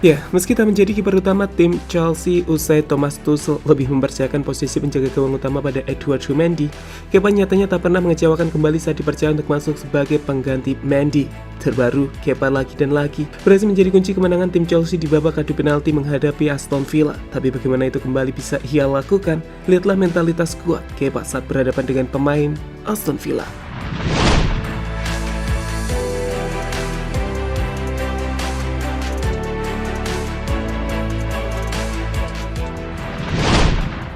Ya, meski tak menjadi kiper utama tim Chelsea usai Thomas Tuchel lebih mempercayakan posisi penjaga gawang utama pada Edouard Mendy, Kepa nyatanya tak pernah mengecewakan kembali saat dipercaya untuk masuk sebagai pengganti Mendy. Terbaru, Kepa lagi dan lagi berhasil menjadi kunci kemenangan tim Chelsea di babak adu penalti menghadapi Aston Villa. Tapi bagaimana itu kembali bisa ia lakukan? Lihatlah mentalitas kuat Kepa saat berhadapan dengan pemain Aston Villa.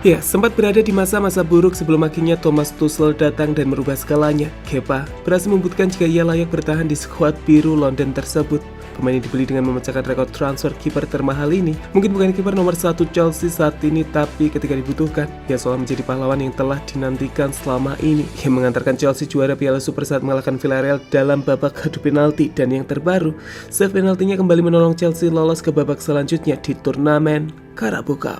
Ya, sempat berada di masa-masa buruk sebelum akhirnya Thomas Tuchel datang dan merubah segalanya. Kepa berhasil membuktikan jika ia layak bertahan di skuad biru London tersebut. Pemain yang dibeli dengan memecahkan rekor transfer kiper termahal ini mungkin bukan kiper nomor 1 Chelsea saat ini, tapi ketika dibutuhkan, ia seolah menjadi pahlawan yang telah dinantikan selama ini. Yang mengantarkan Chelsea juara Piala Super saat mengalahkan Villarreal dalam babak adu penalti. Dan yang terbaru, save penaltinya kembali menolong Chelsea lolos ke babak selanjutnya di turnamen Carabao Cup.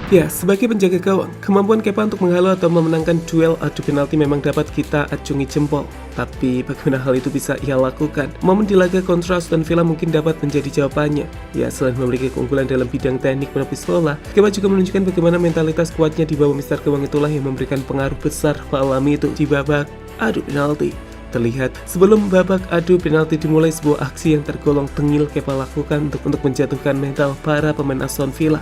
Ya, sebagai penjaga gawang, kemampuan Kepa untuk menghalau atau memenangkan duel adu penalti memang dapat kita acungi jempol. Tapi bagaimana hal itu bisa ia lakukan? Momen di laga kontra Aston Villa mungkin dapat menjadi jawabannya. Ya, selain memiliki keunggulan dalam bidang teknik menepis bola, Kepa juga menunjukkan bagaimana mentalitas kuatnya di bawah mister gawang itulah yang memberikan pengaruh besar malam itu di babak adu penalti. Terlihat sebelum babak adu penalti dimulai, sebuah aksi yang tergolong tengil Kepa lakukan untuk menjatuhkan mental para pemain Aston Villa.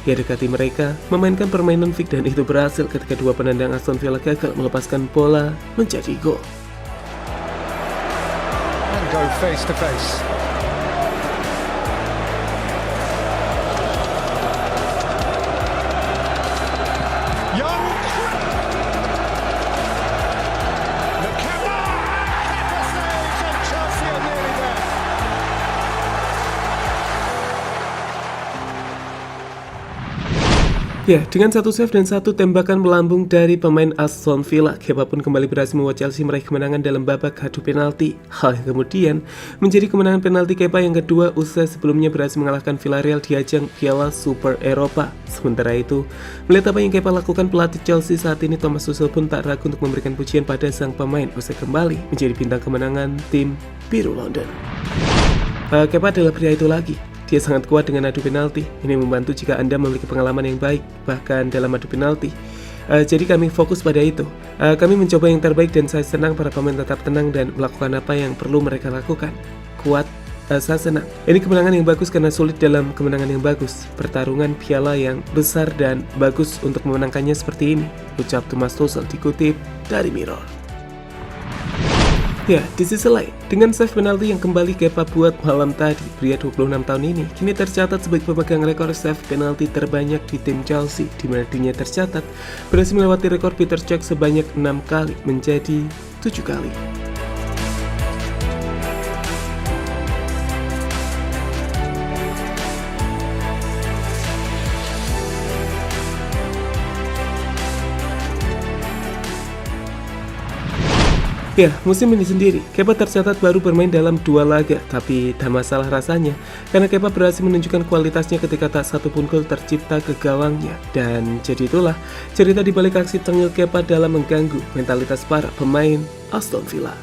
Ia dekati mereka, memainkan permainan fik, dan itu berhasil ketika dua penendang Aston Villa gagal melepaskan bola menjadi gol. And go face to face. Young. Kepa saves and Chelsea are nearly there. Ya, dengan satu save dan satu tembakan melambung dari pemain Aston Villa, Kepa pun kembali berhasil membuat Chelsea meraih kemenangan dalam babak adu penalti. Hal yang kemudian menjadi kemenangan penalti Kepa yang kedua usai sebelumnya berhasil mengalahkan Villarreal di ajang Piala Super Eropa. Sementara itu, melihat apa yang Kepa lakukan, pelatih Chelsea saat ini Thomas Tuchel pun tak ragu untuk memberikan pujian pada sang pemain usai kembali menjadi bintang kemenangan tim Biru London. Kepa adalah pria itu lagi. Dia sangat kuat dengan adu penalti. Ini membantu jika Anda memiliki pengalaman yang baik, bahkan dalam adu penalti. Jadi kami fokus pada itu. Kami mencoba yang terbaik dan saya senang para pemain tetap tenang dan melakukan apa yang perlu mereka lakukan. Kuat, saya senang. Ini kemenangan yang bagus karena sulit dalam kemenangan yang bagus. Pertarungan piala yang besar dan bagus untuk memenangkannya seperti ini, ucap Thomas Tuchel dikutip dari Mirror. Ya, di sisi lain, dengan save penalti yang kembali Kepa buat malam tadi, pria 26 tahun ini kini tercatat sebagai pemegang rekor save penalti terbanyak di tim Chelsea, di mana dirinya tercatat berhasil melewati rekor Peter Cech sebanyak 6 kali menjadi 7 kali. Ya, musim ini sendiri, Kepa tercatat baru bermain dalam 2 laga, tapi tak masalah rasanya, karena Kepa berhasil menunjukkan kualitasnya ketika tak satu pun gol tercipta ke gawangnya. Dan jadi itulah cerita di balik aksi tengil Kepa dalam mengganggu mentalitas para pemain Aston Villa.